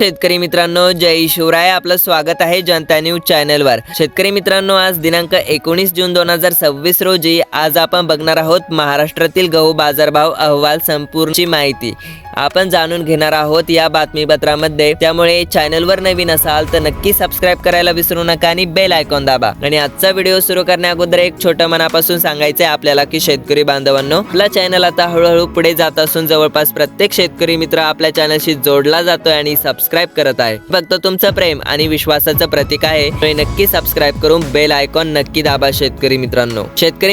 शेतकरी मित्रांनो, जय शिवराय. आपलं स्वागत आहे जनता न्यूज चॅनलवर. शेतकरी मित्रांनो, आज दिनांक 19 जून 2026 रोजी आज आपण बघणार आहोत महाराष्ट्रातील गहू बाजारभाव अहवाल संपूर्णची माहिती आपण जाणून घेणार आहोत या बातमीपत्रामध्ये. त्यामुळे चॅनलवर नवीन असाल तर नक्की सबस्क्राइब करायला विसरू नका आणि बेल आयकॉन दाबा. आणि आजचा व्हिडिओ सुरू करण्याअगोदर एक छोटं मनापासून सांगायचं आहे आपल्याला की शेतकरी बांधवांनो, आपला चॅनल आता हळूहळू पुढे जात असून जवळपास प्रत्येक शेतकरी मित्र आपल्या चॅनलशी जोडला जातोय आणि सबस्क्राइब करत आहे. फक्त तुमचं प्रेम आणि विश्वासाचं प्रतीक आहे. नक्की सबस्क्राइब करून बेल आयकॉन नक्की दाबा. शेतकरी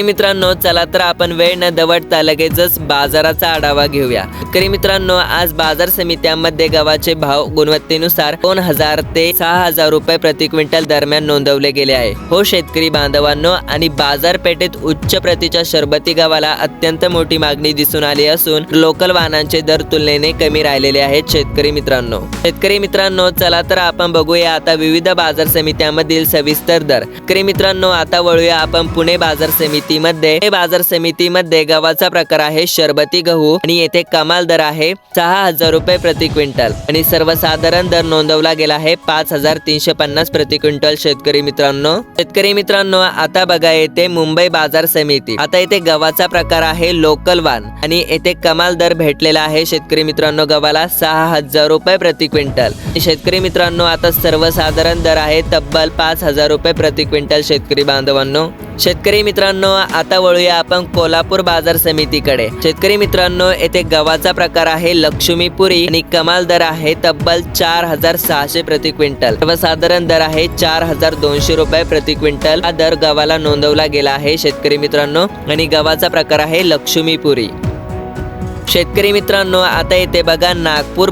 मित्रांनो, चला तर आपण वेळ न दवडता लगेचच बाजाराचा आढावा घेऊया. शेतकरी मित्रांनो, आज बाजार समित्यांमध्ये गव्हाचे भाव गुणवत्तेनुसार 2000 ते 6000 रुपये प्रति क्विंटल दरम्यान नोंदवले गेले आहे. हो शेतकरी बांधवांनो, आणि बाजारपेठेत उच्च प्रतीच्या शरबती गव्हाला अत्यंत मोठी मागणी दिसून आली असून लोकल वाहनांचे दर तुलनेने कमी राहिलेले आहेत. शेतकरी मित्रांनो, चला तर आपण बघूया आता विविध बाजार समित्यांमधील सविस्तर दर. शेतकरी मित्रांनो, आता वळूया आपण पुणे बाजार समितीमध्ये गव्हाचा प्रकार आहे शरबती गहू आणि येथे कमाल दर आहे 6000 रुपये प्रति क्विंटल आणि सर्वसाधारण दर नोंदवला गेला आहे 5350 प्रति क्विंटल. शेतकरी मित्रांनो, आता बघा येथे मुंबई बाजार समिती. आता येथे गव्हाचा प्रकार आहे लोकल वान आणि येथे कमाल दर भेटलेला आहे शेतकरी मित्रांनो गव्हाला 6000 रुपये प्रति क्विंटल. शेतकरी मित्रांनो, आता सर्वसाधारण दर आहे तब्बल 5000 रुपये प्रति क्विंटल. शेतकरी मित्रांनो, आता वळूया आपण कोल्हापूर बाजार समितीकडे. शेतकरी मित्रांनो, येथे गव्हाचा प्रकार आहे लक्ष्मीपुरी आणि कमाल दर आहे तब्बल 4600 प्रति क्विंटल. सर्वसाधारण दर आहे 4200 रुपये प्रति क्विंटल. हा दर गव्हाला नोंदवला गेला आहे शेतकरी मित्रांनो आणि गव्हाचा प्रकार आहे लक्ष्मीपुरी. शेतकरी मित्रांनो, आता येथे बघा नागपूर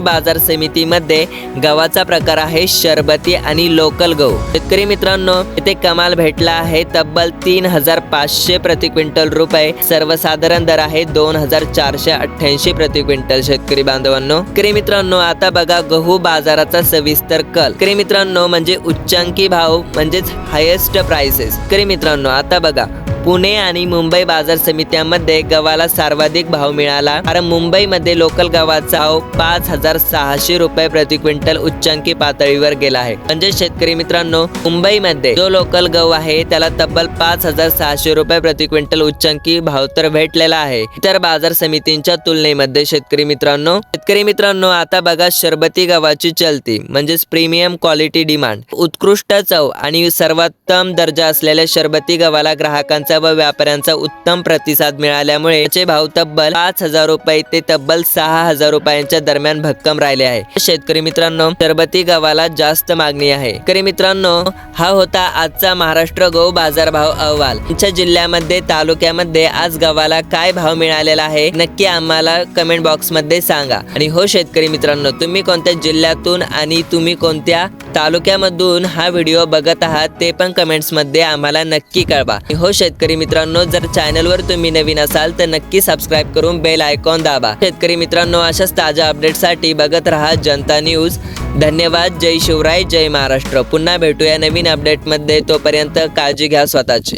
बाजार समितीमध्ये गव्हाचा प्रकार आहे शरबती आणि लोकल गहू. शेतकरी मित्रांनो, येथे कमाल भेटला आहे तब्बल 3500 प्रति क्विंटल रुपये. सर्वसाधारण दर आहे 2488 प्रति क्विंटल. शेतकरी मित्रांनो, आता बघा गहू बाजाराचा सविस्तर कल. शेतकरी मित्रांनो, म्हणजे उच्चांकी भाव म्हणजेच हायेस्ट प्राइसेस. शेतकरी मित्रांनो, आता बघा पुणे आणि मुंबई बाजार समित्यांमध्ये गव्हाला सर्वाधिक भाव मिळाला. कारण मुंबईमध्ये लोकल गव्हाचा भाव 5600 रुपये प्रति क्विंटल उच्चांकी पातळीवर गेला आहे. म्हणजे शेतकरी मित्रांनो, मुंबईमध्ये जो लोकल गहू आहे त्याला तब्बल 5600 रुपये प्रति क्विंटल उच्चांकी भाव तर भेटलेला आहे इतर बाजार समितींच्या तुलनेमध्ये. शेतकरी मित्रांनो, आता बघा शरबती गव्हाची चलती म्हणजेच प्रीमियम क्वालिटी डिमांड. उत्कृष्ट चव आणि सर्वोत्तम दर्जा असलेल्या शरबती गव्हाला ग्राहकांचा व व्यापाऱ्यांचा उत्तम प्रतिसाद मिळाल्यामुळे याचे भाव तब्बल 5000 रुपये ते तब्बल 6000 रुपयांच्या दरम्यान भक्कम राहिले आहे. शेतकरी मित्रांनो, शरबती गव्हाला जास्त मागणी आहे. शेतकरी मित्रांनो, हा होता आजचा महाराष्ट्र गहू बाजारभाव अहवाल. तुमच्या जिल्ह्यामध्ये तालुक्यामध्ये आज गव्हाला काय भाव मिळालेला आहे नक्की आम्हाला कमेंट बॉक्स मध्ये सांगा. आणि हो शेतकरी मित्रांनो, तुम्ही कोणत्या जिल्ह्यातून आणि तुम्ही कोणत्या तालुक्यामधून हा व्हिडिओ बघत आहात ते पण कमेंट्स मध्ये आम्हाला नक्की कळवा. हो शेतकरी मित्रांनो, जर चॅनलवर तुम्ही नवीन असाल तर नक्की सबस्क्राइब करून बेल आयकॉन दाबा. शेतकरी मित्रांनो, अशाच ताज्या अपडेटसाठी बघत रहा जनता न्यूज. धन्यवाद. जय शिवराय, जय महाराष्ट्र. पुन्हा भेटूया नवीन अपडेटमध्ये. तोपर्यंत काळजी घ्या स्वतःची.